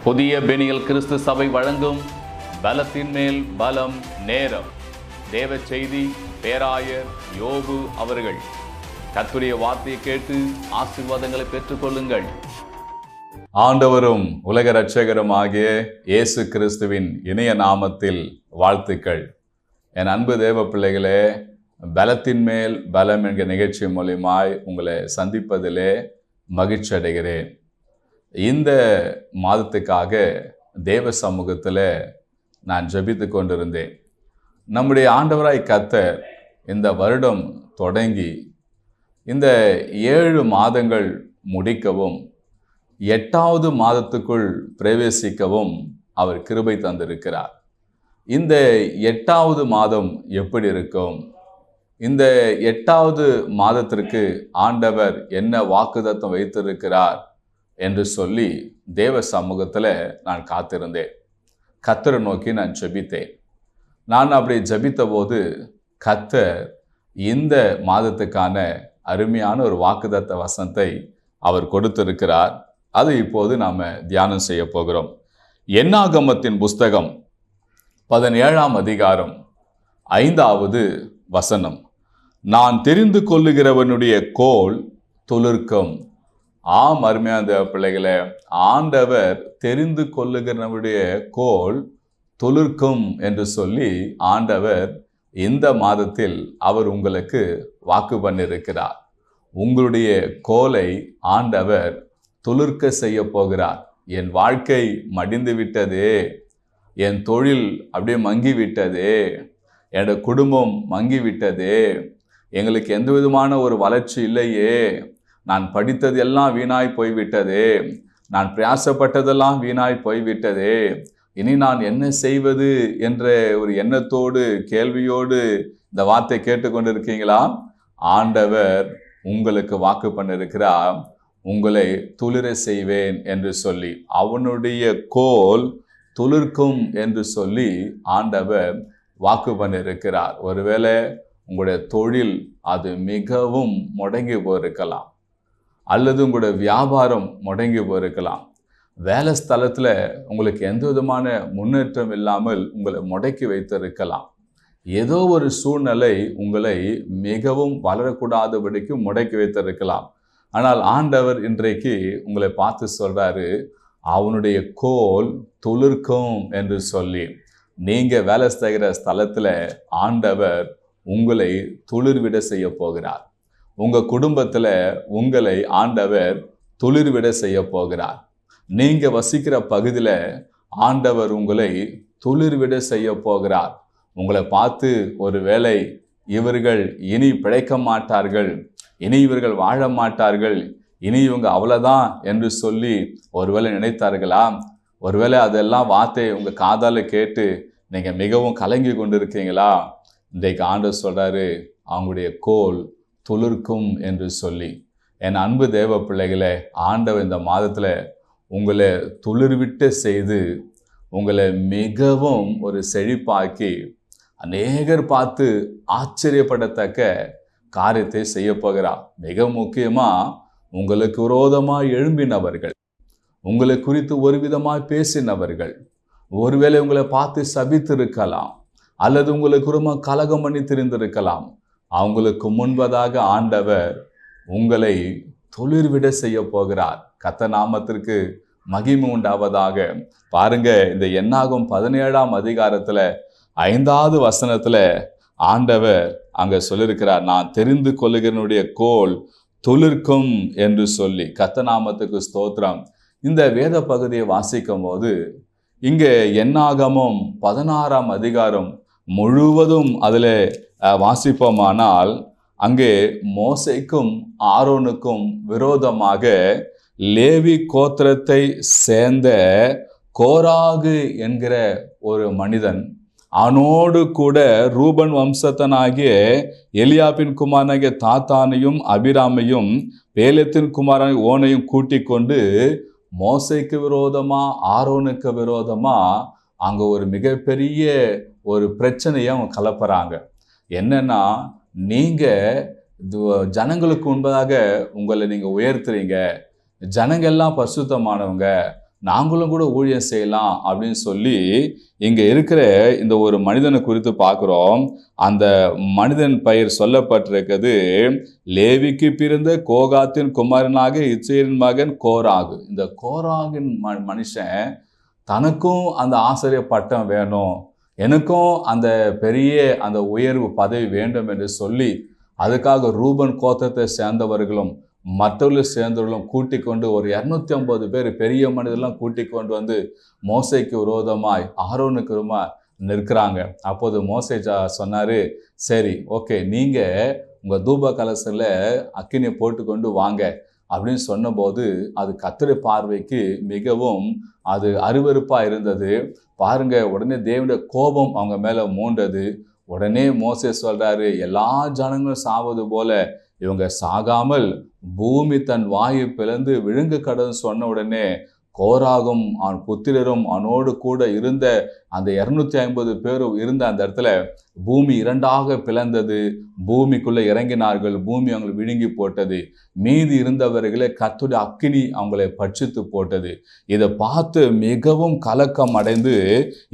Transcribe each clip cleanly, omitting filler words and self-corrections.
புதிய பெனியல் கிறிஸ்து சபை வழங்கும் பலத்தின் மேல் பலம் நேரம். தேவ செய்தி பேராயர் யோபு அவர்கள். கர்த்தருடைய வார்த்தையை கேட்டு ஆசீர்வாதங்களை பெற்றுக்கொள்ளுங்கள். ஆண்டவரும் உலக இரட்சகரும் ஆகிய இயேசு கிறிஸ்துவின் இணைய நாமத்தில் வாழ்த்துக்கள். என் அன்பு தேவ பிள்ளைகளே, பலத்தின் மேல் பலம் என்கிற நிகழ்ச்சி மூலியமாய் உங்களை சந்திப்பதிலே மகிழ்ச்சி அடைகிறேன். இந்த மாதத்துக்காக தேவ சமூகத்தில் நான் ஜெபித்து கொண்டிருந்தேன். நம்முடைய ஆண்டவராய் கர்த்தர் இந்த வருடம் தொடங்கி இந்த 7 மாதங்கள் முடிக்கவும் 8வது மாதத்துக்குள் பிரவேசிக்கவும் அவர் கிருபை தந்திருக்கிறார். இந்த 8வது மாதம் எப்படி இருக்கும்? இந்த 8வது மாதத்திற்கு ஆண்டவர் என்ன வாக்குத்தத்தம் வைத்திருக்கிறார் என்று சொல்லி தேவ சமூகத்தில் நான் காத்திருந்தேன். கர்த்தரை நோக்கி நான் ஜெபித்தேன். நான் அப்படி ஜெபித்த போது கர்த்தர் இந்த மாதத்துக்கான அருமையான ஒரு வாக்குத்தத்த வசனத்தை அவர் கொடுத்திருக்கிறார். அது இப்போது நாம் தியானம் செய்ய போகிறோம். என்னாகமத்தின் புஸ்தகம் 17ஆம் அதிகாரம் 5வது வசனம். நான் தெரிந்து கொள்ளுகிறவனுடைய கோல் துளிர்க்கும். ஆம், அருமையான பிள்ளைகளே, ஆண்டவர் தெரிந்து கொள்ளுகிறவனுடைய கோல் துளிர்க்கும் என்று சொல்லி ஆண்டவர் இந்த மாதத்தில் அவர் உங்களுக்கு வாக்கு பண்ணியிருக்கிறார். உங்களுடைய கோலை ஆண்டவர் துளிர்க்க செய்ய போகிறார். என் வாழ்க்கை மடிந்து விட்டதே, என் தொழில் அப்படியே மங்கி விட்டதே, என்னோட குடும்பம் மங்கி விட்டதே, எங்களுக்கு எந்த விதமான ஒரு வளர்ச்சி இல்லையே, நான் படித்தது எல்லாம் வீணாய் போய்விட்டதே, நான் பிரயாசப்பட்டதெல்லாம் வீணாய் போய்விட்டதே, இனி நான் என்ன செய்வது என்ற ஒரு எண்ணத்தோடு கேள்வியோடு இந்த வார்த்தை கேட்டுக்கொண்டிருக்கீங்களா? ஆண்டவர் உங்களுக்கு வாக்கு பண்ணிருக்கிறார், உங்களை துளிர செய்வேன் என்று சொல்லி. அவனுடைய கோல் துளிர்க்கும் என்று சொல்லி ஆண்டவர் வாக்கு பண்ணிருக்கிறார். ஒருவேளை உங்களுடைய தொழில் அது மிகவும் முடங்கி போயிருக்கலாம், அல்லது உங்களுடைய வியாபாரம் முடங்கி போயிருக்கலாம். வேலை ஸ்தலத்தில் உங்களுக்கு எந்த விதமான முன்னேற்றம் இல்லாமல் உங்களை முடக்கி வைத்திருக்கலாம். ஏதோ ஒரு சூழ்நிலை உங்களை மிகவும் வளரக்கூடாதபடிக்கு முடக்கி வைத்திருக்கலாம். ஆனால் ஆண்டவர் இன்றைக்கு உங்களை பார்த்து சொல்றாரு, அவனுடைய கோல் துளிர்க்கும் என்று சொல்லி. நீங்கள் வேலை செய்கிற ஸ்தலத்தில் ஆண்டவர் உங்களை துளிர்விட செய்ய போகிறார். உங்கள் குடும்பத்தில் உங்களை ஆண்டவர் துளிர்விட செய்ய போகிறார். நீங்கள் வசிக்கிற பகுதியில் ஆண்டவர் உங்களை துளிர்விட செய்ய போகிறார். உங்களை பார்த்து ஒருவேளை இவர்கள் இனி பிழைக்க மாட்டார்கள், இனி இவர்கள் வாழ மாட்டார்கள், இனி இவங்க அவ்வளோதான் என்று சொல்லி ஒருவேளை நினைத்தார்களா? ஒருவேளை அதெல்லாம் வார்த்தை உங்கள் காதால் கேட்டு நீங்கள் மிகவும் கலங்கி கொண்டிருக்கீங்களா? இன்றைக்கு ஆண்டவர் சொல்கிறாரு, அவங்களுடைய கோல் துளிர்க்கும் என்று சொல்லி. என் அன்பு தேவ பிள்ளைகளே, ஆண்டவர் இந்த மாதத்தில் உங்களை துளிர்விட்டு செய்து உங்களை மிகவும் ஒரு செழிப்பாக்கி அநேகர் பார்த்து ஆச்சரியப்படத்தக்க காரியத்தை செய்ய போகிறார். மிக முக்கியமாக உங்களுக்கு விரோதமாக எழும்பினவர்கள், உங்களை குறித்து ஒரு விதமாக பேசினவர்கள், ஒருவேளை உங்களை பார்த்து சபித்திருக்கலாம், அல்லது உங்களுக்கு ரொம்ப கலகம் பண்ணி திரிந்திருக்கலாம். அவங்களுக்கு முன்பதாக ஆண்டவர் உங்களை துளிர்விட செய்ய போகிறார். கர்த்தர் நாமத்திற்கு மகிமை உண்டாவதாக. பாருங்க, இந்த என்னாகும் 17ஆம் அதிகாரத்தில் 5வது வசனத்தில் ஆண்டவர் அங்கே சொல்லியிருக்கிறார், நான் தெரிந்து கொள்ளுகிறனுடைய கோல் துளிர்க்கும் என்று சொல்லி. கர்த்தர் நாமத்துக்கு ஸ்தோத்திரம். இந்த வேத பகுதியை வாசிக்கும் போது இங்கே என்னாகமும் 16ஆம் அதிகாரம் முழுவதும் அதில் வாசிப்போமானால் அங்கே மோசேக்கும் ஆரோனுக்கும் விரோதமாக லேவி கோத்திரத்தை சேர்ந்த கோராகு என்கிற ஒரு மனிதன், அவனோடு கூட ரூபன் வம்சத்தனாகிய எலியாபின் குமாரனாகிய தாத்தானையும் அபிராமையும் பேலத்தின் குமாரனாகிய ஓனையும் கூட்டிக் கொண்டு மோசேக்கு விரோதமா ஆரோனுக்கு விரோதமா அங்க ஒரு மிகப்பெரிய ஒரு பிரச்சனையை அவங்க கலப்புறாங்க. என்னன்னா, நீங்க ஜனங்களுக்கு முன்பதாக உங்களை நீங்க உயர்த்துறீங்க, ஜனங்கள்லாம் பரிசுத்தமானவங்க, நாங்களும் கூட ஊழியம் செய்யலாம் அப்படின்னு சொல்லி இங்க இருக்கிற இந்த ஒரு மனிதனை குறித்து பார்க்கிறோம். அந்த மனிதன் பெயர் சொல்லப்பட்டிருக்கிறது லேவிக்கு பிறந்த கோகாத்தின் குமாரனாக இத்சேரின் மகன் கோராகு. இந்த கோராகின் மனுஷன் தனக்கும் அந்த ஆசிரியர் பட்டம் வேணும், எனக்கும் அந்த பெரிய அந்த உயர்வு பதவி வேண்டும் என்று சொல்லி அதுக்காக ரூபன் கோத்திரத்தை சேர்ந்தவர்களும் மற்றவர்கள் சேர்ந்தவர்களும் கூட்டிக் கொண்டு ஒரு 250 பேர் பெரிய மனிதெல்லாம் கூட்டிக் கொண்டு வந்து மோசைக்கு விரோதமாய் ஆரோனுக்கு விரோதமாய் நிற்கிறாங்க. அப்போது மோசே சொன்னாரு, சரி ஓகே, நீங்க உங்க தூப கலசத்துல அக்கினியை போட்டு கொண்டு வாங்க அப்படின்னு சொன்னபோது அது கர்த்தருடைய பார்வைக்கு மிகவும் அது அருவருப்பா இருந்தது. பாருங்க, உடனே தேவனுடைய கோபம் அவங்க மேல மூண்டது. உடனே மோசே சொல்றாரு, எல்லா ஜனங்களும் சாவது போல இவங்க சாகாமல் பூமி தன் வாயை பிளந்து விழுங்க கடன்னு சொன்ன உடனே கோராகும் அவன் புத்திரரும் அவனோடு கூட இருந்த அந்த 250 பேரும் இருந்த அந்த இடத்துல பூமி 2ஆக பிளந்தது. பூமிக்குள்ள இறங்கினார்கள், பூமி அவங்களை விழுங்கி போட்டது. மீதி இருந்தவர்களே கர்த்தருடைய அக்கினி அவங்களை பட்சித்து போட்டது. இதை பார்த்து மிகவும் கலக்கம் அடைந்து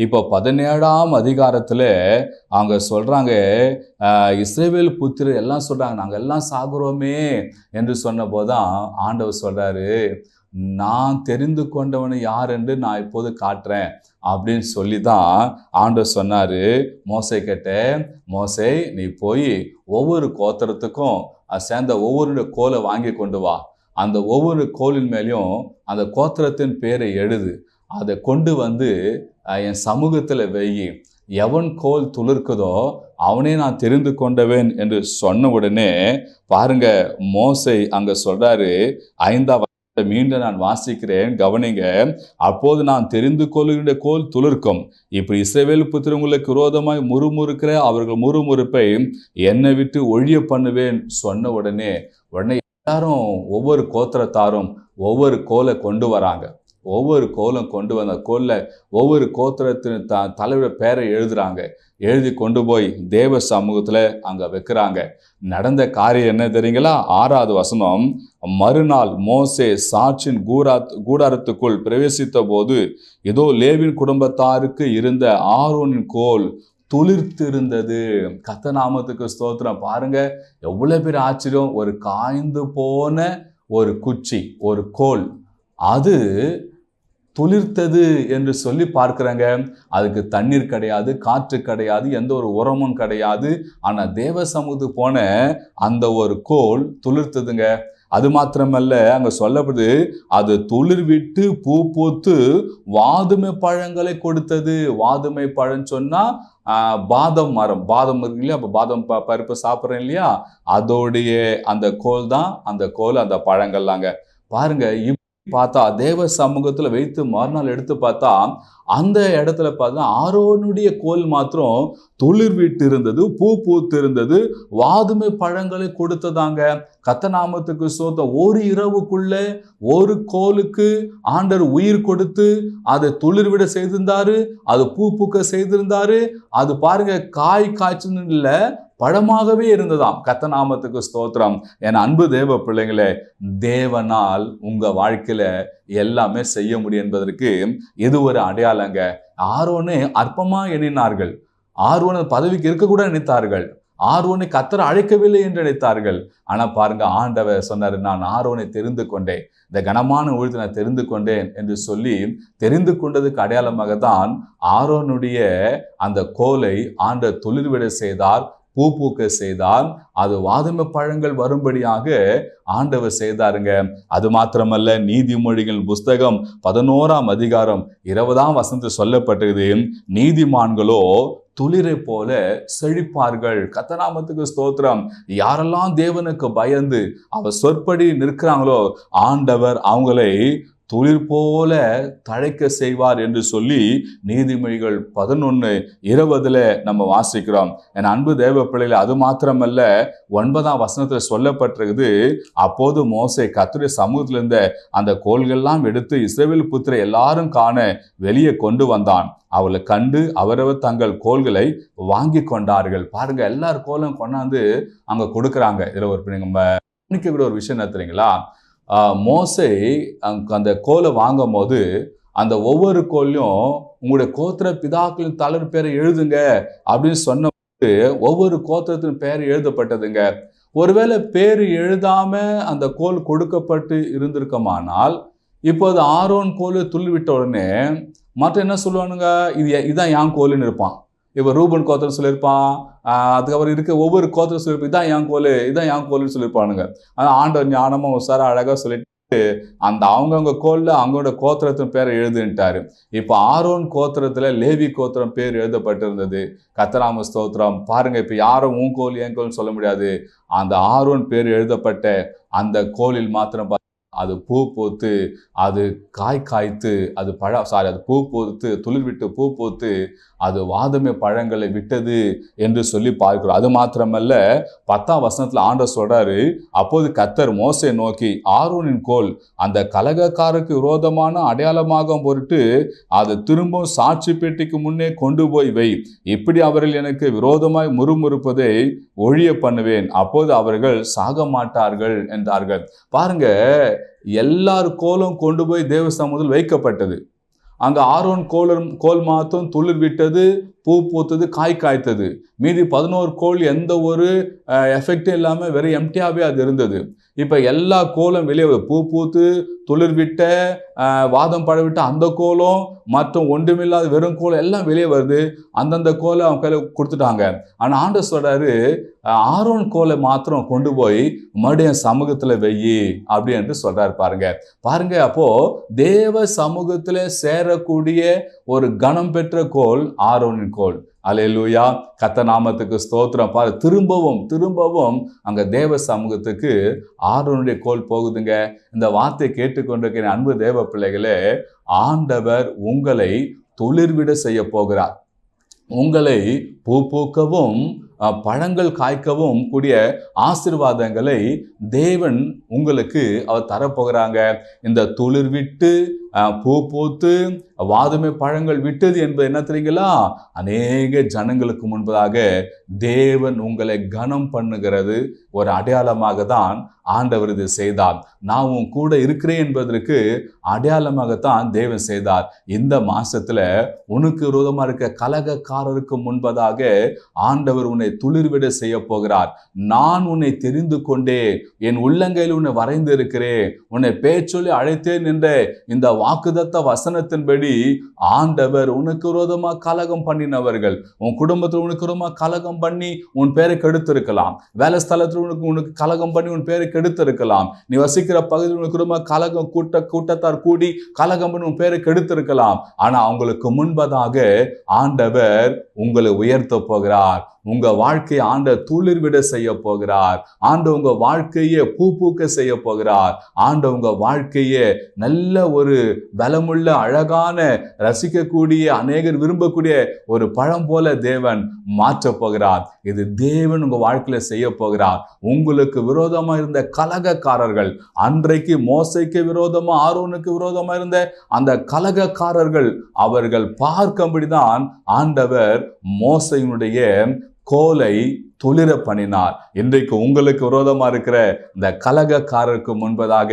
இப்போ 17ஆம் அதிகாரத்துல அவங்க சொல்றாங்க, இஸ்ரவேல் புத்திரர் எல்லாம் சொல்றாங்க, நாங்க எல்லாம் சாகுறோமே என்று சொன்ன போதுதான் ஆண்டவர் சொல்றாரு, நான் தெரிந்து கொண்டவனை யார் என்று நான் இப்போது காட்டுறேன் அப்படின்னு சொல்லி தான் ஆண்டவர் சொன்னாரு. மோசே கிட்ட, மோசே நீ போய் ஒவ்வொரு கோத்திரத்துக்கும் சேர்ந்த ஒவ்வொரு கோலை வாங்கி கொண்டு வா, அந்த ஒவ்வொரு கோலின் மேலேயும் அந்த கோத்திரத்தின் பேரை எழுது, அதை கொண்டு வந்து என் சமூகத்துல வெயி, எவன் கோல் துளிர்க்குதோ அவனே நான் தெரிந்து கொண்டவேன் என்று சொன்ன உடனே பாருங்க, மோசே அங்க சொல்றாரு, 5ஆம் மீண்டும் நான் வாசிக்கிறேன், கவனிங்க. அப்போது நான் தெரிந்து கொள்ளுகின்ற கோல் துளிர்க்கும், இப்படி இஸ்ரவேல் புத்திரங்களுக்கு விரோதமாய் முறுமுறுக்கிற அவர்கள் முறுமுறுப்பை என்னை விட்டு ஒழிய பண்ணுவேன் சொன்ன உடனே எல்லாரும் ஒவ்வொரு கோத்திரத்தாரும் ஒவ்வொரு கோலை கொண்டு வராங்க. ஒவ்வொரு கோலம் கொண்டு வந்த கோல்ல ஒவ்வொரு கோத்திரத்தின் தலைவர் பேரை எழுதுறாங்க. எழுதி கொண்டு போய் தேவ சமூகத்துல அங்க வைக்கிறாங்க. நடந்த காரியம் என்ன தெரியுங்களா? 6வது வசனம், மறுநாள் மோசே சாட்சியின் கூடாரத்துக்குள் பிரவேசித்த போது இதோ லேவின் குடும்பத்தாருக்கு இருந்த ஆரோனின் கோல் துளிர்த்திருந்தது. கர்த்தர் நாமத்துக்கு ஸ்தோத்திரம். பாருங்க எவ்வளவு பேர் ஆச்சரியம். ஒரு காய்ந்து போன ஒரு குச்சி, ஒரு கோல், அது துளிர்த்தது என்று சொல்லி பார்க்கிறாங்க. அதுக்கு தண்ணீர் கிடையாது, காற்று கிடையாது, எந்த ஒரு உரமும் கிடையாது. ஆனா தேவ சமூகத்துக்கு போன அந்த ஒரு கோல் துளிர்த்ததுங்க. அது மாத்திரமல்ல, அங்க சொல்லப்படுது அது துளிர் விட்டு பூ பூத்து வாதுமை பழங்களை கொடுத்தது. வாதுமை பழம் சொன்னா பாதம் மரம், பாதம் இருக்கு இல்லையா, அப்ப பாதம் பருப்பு சாப்பிட்றேன் இல்லையா, அதோடைய அந்த கோல் தான் அந்த கோல், அந்த பழங்கள்லாங்க. பாருங்க, பார்த்தா தேவ சமூகத்துல வைத்து மறுநாள் எடுத்து பார்த்தா அந்த இடத்துல பார்த்தா ஆரோனுடைய கோல் மாத்திரம் துளிர் விட்டு இருந்தது, பூ பூத்து இருந்தது, வாதுமை பழங்களை கொடுத்ததாங்க. கர்த்தர் நாமத்துக்கு ஸ்தோத்திரம். ஒரு இரவுக்குள்ள ஒரு கோலுக்கு ஆண்டவர் உயிர் கொடுத்து அதை துளிர் விட செய்திருந்தாரு, அது பூ பூக்க செய்திருந்தாரு. அது பாருங்க காய் காய்ச்சல் இல்ல, பழமாகவே இருந்ததாம். கர்த்தர் நாமத்துக்கு ஸ்தோத்திரம். என் அன்பு தேவ பிள்ளைங்களே, தேவனால் உங்க வாழ்க்கையில எல்லாமே செய்ய முடியும் என்பதற்கு இது ஒரு அடையாளங்க. ஆரோனை அற்பமா எண்ணினார்கள், ஆரோனை பதவிக்கு இருக்கக்கூட நினைத்தார்கள், ஆரோனை கர்த்தர் அழைக்கவில்லை என்று நினைத்தார்கள். ஆனா பாருங்க, ஆண்டவர் சொன்னாரு, நான் ஆரோனை தெரிந்து கொண்டேன், இந்த கனமான ஊழியத்தை நான் தெரிந்து கொண்டேன் என்று சொல்லி தெரிந்து கொண்டதுக்கு அடையாளமாக தான் ஆரோனுடைய அந்த கோலை ஆண்டவர் துளிர்விட செய்தார், பூ பூக்க செய்தால், அது வாதுமை பழங்கள் வரும்படியாக ஆண்டவர் செய்தாருங்க. அது மாத்திரமல்ல, நீதிமொழிகள் புஸ்தகம் 11ஆம் அதிகாரம் 20ஆம் வசனத்தில் சொல்லப்பட்டது, நீதிமான்களோ துளிரை போல செழிப்பார்கள். கர்த்தர் நாமத்துக்கு ஸ்தோத்திரம். யாரெல்லாம் தேவனுக்கு பயந்து அவர் சொற்படி நிற்கிறாங்களோ ஆண்டவர் அவங்களை துளிர் போல தழைக்க செய்வார் என்று சொல்லி நீதிமொழிகள் 11:20 நம்ம வாசிக்கிறோம். என் அன்பு தேவ பிள்ளைகளை, அது மாத்திரமல்ல, 9ஆம் வசனத்துல சொல்லப்பட்டிருக்குது, அப்போது மோசே கர்த்தருடைய சமூகத்தில் இருந்த அந்த கோல்கள்லாம் எடுத்து இஸ்ரவேல் புத்திர எல்லாரும் காண வெளியே கொண்டு வந்தான். அவளை கண்டு அவரவர் தங்கள் கோல்களை வாங்கி கொண்டார்கள். பாருங்க, எல்லார் கோலும் கொண்டாந்து அங்க கொடுக்குறாங்க. இதுல ஒரு நம்ம கவனிக்கக்கூடிய ஒரு விஷயம் என்ன தெரியுங்களா? மோசே அந்த கோலை வாங்கும் போது அந்த ஒவ்வொரு கோல்லையும் உங்களுடைய கோத்திர பிதாக்களின் தலைவர் பேரை எழுதுங்க அப்படின்னு சொன்ன ஒவ்வொரு கோத்திரத்தின் பெயர் எழுதப்பட்டதுங்க. ஒருவேளை பேர் எழுதாம அந்த கோல் கொடுக்கப்பட்டு இருந்திருக்குமானால் இப்போது ஆரோன் கோல் துள்ளிவிட்ட உடனே மற்ற என்ன சொல்லுவானுங்க, இதுதான் என் கோலுன்னு இருப்பான். இப்போ ரூபன் கோத்திரம் சொல்லியிருப்பான், அதுக்கப்புறம் இருக்க ஒவ்வொரு கோத்திரம் சொல்லியிருப்பான் இதான் என் கோலுன்னு சொல்லியிருப்பானுங்க. ஆனால் ஆண்டவர் ஞானமாக உசாரா அழகாக சொல்லிட்டு அந்த அவங்கவுங்க கோல்ல அவங்களோட கோத்திரத்தின் பேரை எழுதுன்ட்டாரு. இப்போ ஆரோன் கோத்திரத்துல லேவி கோத்திரம் பேர் எழுதப்பட்டிருந்தது. கர்த்தராம ஸ்தோத்திரம். பாருங்க, இப்ப யாரும் உன் கோல் என் கோல்னு சொல்ல முடியாது. அந்த ஆரோன் பேர் எழுதப்பட்ட அந்த கோலில் மாத்திரம் அது பூ பூத்து, அது காய்த்து, அது அது பூ பூத்து துளிர் விட்டு பூ பூத்து அது வாதுமை பழங்களை விட்டது என்று சொல்லி பார்க்கிறோம். அது மாத்திரமல்ல, 10ஆம் வசனத்துல ஆண்டவர் சொல்றாரு, அப்போது கர்த்தர் மோசேயை நோக்கி, ஆரோனின் கோல் அந்த கலகக்காரருக்கு விரோதமான அடையாளமாக பொருட்டு அதை திரும்பவும் சாட்சி பெட்டிக்கு முன்னே கொண்டு போய் வை. இப்படி அவர்கள் எனக்கு விரோதமாய் முறுமுறுப்பதை ஒழிய பண்ணுவேன், அப்போது அவர்கள் சாக மாட்டார்கள் என்றார்கள். பாருங்க, எல்லார் கோலும் கொண்டு போய் தேவ சமூகத்தில் வைக்கப்பட்டது. அங்க ஆரோன் கோல் மாத்திரம் துளிர் விட்டது, பூ பூத்தது, காய்த்தது. மீதி 11 கோல் எந்த ஒரு எஃபெக்டும் இல்லாம வெறும் எம்டியாவே அது இருந்தது. இப்ப எல்லா கோலும் வெளியே பூ பூத்து துளிர் விட்ட வாதம் பழ விட்ட அந்த கோலம் மற்றும் ஒன்றுமில்லாத வெறும் கோலம் எல்லாம் வெளியே வருது. அந்தந்த கோலை அவங்க கையில கொடுத்துட்டாங்க. ஆனா ஆண்டவர் சொல்றாரு, ஆரோன் கோலை மாத்திரம் கொண்டு போய் மறுபடியும் சமூகத்துல வெயி அப்படி என்று சொல்றாரு. பாருங்க, அப்போ தேவ சமூகத்துல சேரக்கூடிய ஒரு கணம் பெற்ற கோல் ஆரோனின் கோல். அல்லேலூயா, கர்த்தர் நாமத்துக்கு ஸ்தோத்திரம். பாரு, திரும்பவும் அங்க தேவ சமூகத்துக்கு ஆரோனுடைய கோல் போகுதுங்க. இந்த வார்த்தையை கேட்டுக்கொண்டிருக்கிற அன்பு தேவ பிள்ளைகளே, ஆண்டவர் உங்களை துளிர்விட செய்ய போகிறார். உங்களை பூ பூக்கவும் பழங்கள் காய்க்கவும் கூடிய ஆசீர்வாதங்களை தேவன் உங்களுக்கு அவர் தரப்போகிறாங்க. இந்த துளிர் விட்டு பூ பூத்து வாதுமை பழங்கள் விட்டது என்பது என்ன தெரியுங்களா? அநேக ஜனங்களுக்கு முன்பதாக தேவன் உங்களை கனம் பண்ணுகிறது ஒரு அடையாளமாக தான் ஆண்டவர் இது செய்தார். நான் உன் கூட இருக்கிறேன் என்பதற்கு அடையாளமாகத்தான் தேவன் செய்தார். இந்த மாசத்துல உனக்கு விரோதமா இருக்க கலகக்காரருக்கு முன்பதாக ஆண்டவர் உன்னை துளிர்விட செய்ய போகிறார். நான் உன்னை தெரிந்து கொண்டே என் உள்ளங்கையில் உன்னை வரைந்து இருக்கிறேன், உன்னை பேச்சொல்லி அழைத்தேன் என்ற இந்த வாக்குதத்த வசனத்தின்படி ஆண்டவர் உனக்கு விரோதமா கலகம் பண்ணினவர்கள், உன் குடும்பத்தில் உனக்கு விரோதமா கலகம் பண்ணி உன் பேரை கெடுத்திருக்கலாம், வேலை ஸ்தலத்தில் உனக்கு கலகம் பண்ணி உன் பேரை கெடுத்திருக்கலாம், நீ வசிக்கிற பகுதியில் உனக்கு விரோதமா கலகம் கூட்டத்தார் கூடி கலகம் பண்ணி உன் பேரை கெடுத்திருக்கலாம். ஆனா அவங்களுக்கு முன்பதாக ஆண்டவர் உங்களை உயர்த்த போகிறார். உங்க வாழ்க்கையை ஆண்டவர் துளிர்விட செய்ய போகிறார். ஆண்டவர் உங்க வாழ்க்கையை பூ பூக்க செய்ய போகிறார். ஆண்டவர் உங்க வாழ்க்கையை நல்ல ஒரு பலமுள்ள அழகான ரசிக்கக்கூடிய அநேகர் விரும்பக்கூடிய ஒரு பழம் போல தேவன் மாற்ற போகிறார். இது தேவன் உங்க வாழ்க்கையில செய்ய போகிறார். உங்களுக்கு விரோதமா இருந்த கலகக்காரர்கள், அன்றைக்கு மோசைக்கு விரோதமா ஆரோனுக்கு விரோதமா இருந்த அந்த கலகக்காரர்கள், அவர்கள் பார்க்கும்படிதான் ஆண்டவர் மோசையினுடைய கோலை துளிர பண்ணினார். இன்றைக்கு உங்களுக்கு விரோதமா இருக்கிற இந்த கலகக்காரருக்கு முன்பதாக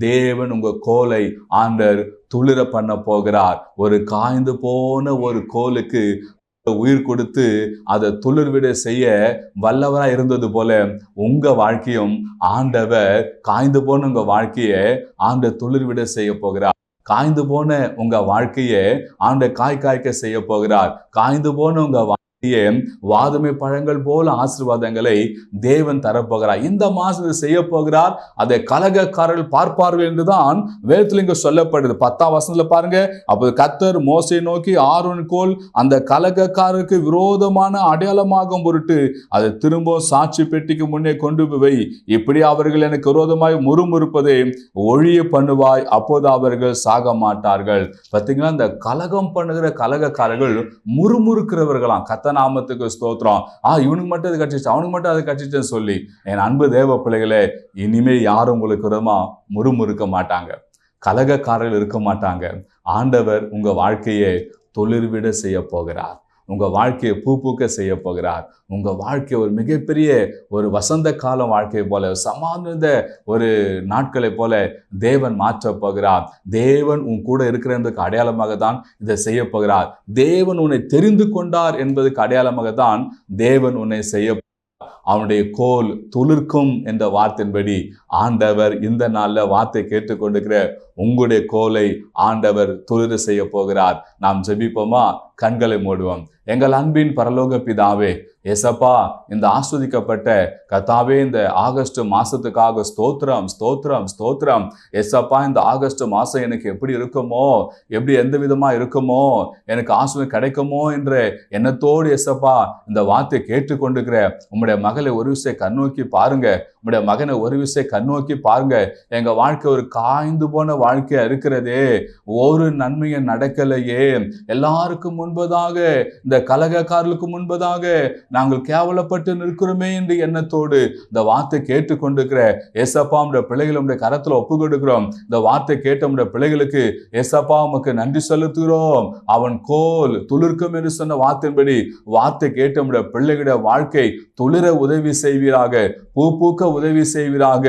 தேவன் உங்க கோலை ஆண்டவர் துளிர பண்ண போகிறார். ஒரு காய்ந்து போன ஒரு கோலுக்கு உயிர் கொடுத்து அதை துளிர்விட செய்ய வல்லவரா இருந்தது போல உங்க வாழ்க்கையும் ஆண்டவர் காய்ந்து போன உங்க வாழ்க்கையை ஆண்டவர் துளிர்விட செய்ய போகிறார். காய்ந்து போன உங்க வாழ்க்கையை ஆண்டவர் காய்க்க செய்ய போகிறார். காய்ந்து போன உங்க வாதுமை பழங்கள் போல ஆசீர்வாதங்களை தேவன் தரப்போகிறார். இந்த மாசத்தை செய்ய போகிறார். அதை கலகக்காரர்கள் பார்ப்பார்கள் என்றுதான் வேதத்தில் இங்க சொல்லப்படுது. 10ஆம் வசனத்துல பாருங்க, அப்போது கர்த்தர் மோசேயை நோக்கி, ஆரோன் கோல் அந்த கலகக்காரருக்கு விரோதமான அடையாளமாகும் பொருட்டு அதை திரும்பவும் சாட்சி பெட்டிக்கு முன்னே கொண்டு போய் இப்படி அவர்கள் எனக்கு விரோதமாய் முறுமுறுப்பதை ஒழிய பண்ணுவாய், அப்போது அவர்கள் சாக மாட்டார்கள். பார்த்தீங்கன்னா, இந்த கலகம் பண்ணுகிற கலகக்காரர்கள் முறுமுறுக்கிறவர்களாம். நாமத்துக்கு ஸ்தோத்திரம். இவனுக்கு மட்டும் அது கட்சிச்சு, அவனுக்கு மட்டும் அது கட்சிச்சுன்னு சொல்லி, என் அன்பு தேவ பிள்ளைகளே, இனிமே யாரும் உங்களுக்கு விதமா முறுமுறுக்க மாட்டாங்க, கலகக்காரர்கள் இருக்க மாட்டாங்க. ஆண்டவர் உங்க வாழ்க்கையை தொழிற்விட செய்ய போகிறார். உங்க வாழ்க்கையை பூ பூக்க செய்ய போகிறார். உங்க வாழ்க்கை ஒரு மிகப்பெரிய ஒரு வசந்த காலம் வாழ்க்கை போல, சமாதான ஒரு நாட்களை போல தேவன் மாற்ற போகிறார். தேவன் உன் கூட இருக்கிறதுக்கு அடையாளமாக தான் இதை செய்ய போகிறார். தேவன் உன்னை தெரிந்து கொண்டார் என்பதற்கு அடையாளமாக தான் தேவன் உன்னை செய்ய, அவனுடைய கோல் துளிர்க்கும் என்ற வார்த்தையின்படி ஆண்டவர் இந்த நாள்ல வார்த்தை கேட்டுக்கொண்டிருக்கிற உங்களுடைய கோலை ஆண்டவர் துளிர செய்ய போகிறார். நாம் ஜெபிப்போமா? கண்களை மூடுவோம். எங்கள் அன்பின் பரலோக பிதாவே, ஏசப்பா, இந்த ஆஸ்வதிக்கப்பட்ட கர்த்தாவே இந்த ஆகஸ்ட் மாசத்துக்காக ஸ்தோத்திரம் ஸ்தோத்திரம் ஸ்தோத்திரம். ஏசப்பா, இந்த ஆகஸ்ட் மாசம் எனக்கு எப்படி இருக்குமோ, எப்படி எந்த விதமா இருக்குமோ, எனக்கு ஆஸ்வதி கிடைக்குமோ என்ற எண்ணத்தோடு ஏசப்பா இந்த வார்த்தை கேட்டுக்கொண்டிருக்கிற உம்முடைய மகளை ஒரு விஷயம் கண்ணோக்கி பாருங்க, உம்முடைய மகனை ஒரு விஷயம் கண்ணோக்கி பாருங்க. எங்க வாழ்க்கை ஒரு காய்ந்து போன வாழ்க்கையா இருக்கிறதே, ஒரு நன்மையை நடக்கலையே, எல்லாருக்கும் முன்பதாக, இந்த கலகக்காரர்களுக்கு முன்பதாக நாங்கள் கேவலப்பட்டு நிற்கிறோமே என்று எண்ணத்தோடு இந்த வார்த்தை கேட்டுக்கொண்டிருக்கிற ஏசப்பா உடைய பிள்ளைகளை கரத்துல ஒப்பு கொடுக்கிறோம். இந்த வார்த்தை கேட்ட உடைய பிள்ளைகளுக்கு ஏசப்பா உமக்கு நன்றி செலுத்துகிறோம். அவன் கோல் துளிர்க்கும் என்று சொன்ன வார்த்தையின்படி வார்த்தை கேட்ட உடைய பிள்ளைகளுடைய வாழ்க்கை துளிர உதவி செய்வீராக, பூ பூக்க உதவி செய்வீராக.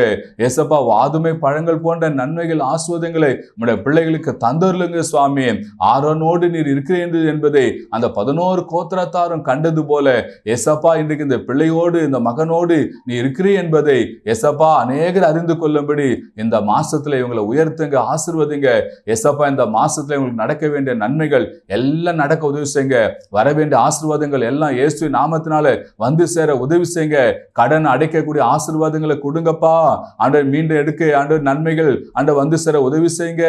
ஏசப்பா, வாதுமை பழங்கள் போன்ற நன்மைகள் ஆஸ்வாதங்களை உடைய பிள்ளைகளுக்கு தந்தருளுங்க சுவாமி. ஆரோனோடு நீர் இருக்கிறீர்கள் என்பதை அந்த 11 கோத்திரத்தாரும் கண்டது போல ஏசப்பா இன்றைக்கு இந்த பிள்ளையோடு இந்த மகனோடு நீ இருக்கிறீ என்பதை ஏசப்பா அநேகர் அறிந்து கொள்ளும்படி இந்த மாசத்துல இவங்களை உயர்த்துங்க, ஆசீர்வதிங்க. ஏசப்பா, இந்த மாசத்துல இவங்களுக்கு நடக்க வேண்டிய நன்மைகள் எல்லாம் நடக்க உதவி செய்யுங்க. வர வேண்டிய ஆசீர்வாதங்கள் எல்லாம் இயேசு நாமத்தினால வந்து சேர உதவி செய்யுங்க. கடன் அடைக்கக்கூடிய ஆசீர்வாதங்களை கொடுங்கப்பா. ஆண்டவர் மீண்டும் எடுக்க ஆண்டவர் நன்மைகள் ஆண்டவர் வந்து சேர உதவி செய்யுங்க.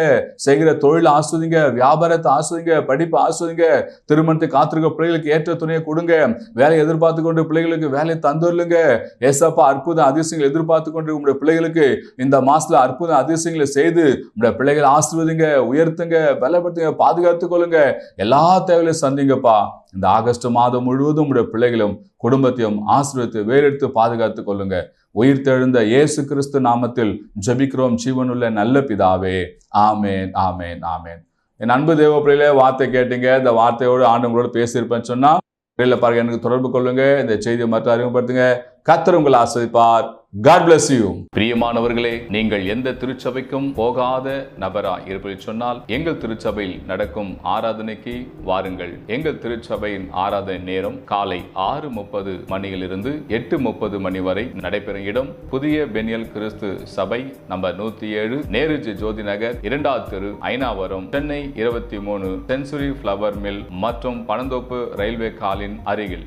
செய்கிற தொழில் ஆஸ்வதிங்க, வியாபாரத்தை ஆஸ்வதிங்க, படிப்பு ஆஸ்வதிங்க. திருமணத்தை காத்திருக்க பிள்ளைகளுக்கு ஏற்ற துணையை கொடுங்க. வேலை எதிர்பார்த்து கொண்டு பிள்ளைகளுக்கு வேலை தந்துருங்க. ஏசப்பா, அற்புத அதிசயங்களை எதிர்பார்த்து கொண்டு உங்களுடைய பிள்ளைகளுக்கு இந்த மாசத்துல அற்புத அதிசயங்களை செய்து உங்களுடைய பிள்ளைகளை ஆசீர்வதிங்க, உயர்த்துங்க, பலப்படுத்துங்க, பாதுகாத்துக் கொள்ளுங்க. எல்லா தேவையிலையும் சந்திங்கப்பா. இந்த ஆகஸ்ட் மாதம் முழுவதும் உங்களுடைய பிள்ளைகளும் குடும்பத்தையும் ஆசீர்வதித்து வேறெடுத்து பாதுகாத்துக் கொள்ளுங்க. உயிர் தெழுந்த இயேசு கிறிஸ்து நாமத்தில் ஜெபிக்கிறோம் ஜீவனுள்ள நல்ல பிதாவே. ஆமேன், ஆமேன், ஆமேன். என் அன்பு தேவ பிள்ளைகளே, வார்த்தை கேட்டீங்க. இந்த வார்த்தையோடு ஆண்டவங்களோட பேசியிருப்பேன்னு சொன்னா பாருங்க, எனக்கு தொடர்பு கொள்ளுங்க. இந்த செய்தியை மட்டும் அறிமுகப்படுத்துங்க. கர்த்தர் உங்களை ஆசீர்வதிப்பார். God bless you. பிரியமானவர்களே, நீங்கள் எந்த திருச்சபைக்கும் போகாத நபராய் இருப்பதை சொன்னால் எங்கள் திருச்சபையில் நடக்கும் ஆராதனைக்கு வாருங்கள். எங்கள் திருச்சபையின் ஆராதனை நேரம் காலை 6:30 மணியிலிருந்து 8:30 மணி வரை நடைபெறும் இடம் புதிய பெனியல் கிறிஸ்து சபை நம்பர் 107, நேருஜி ஜோதி நகர், 2வது தெரு, Ayanavaram, Chennai 23, century flower mill மற்றும் பனந்தோப்பு ரயில்வே காலின் அருகில்.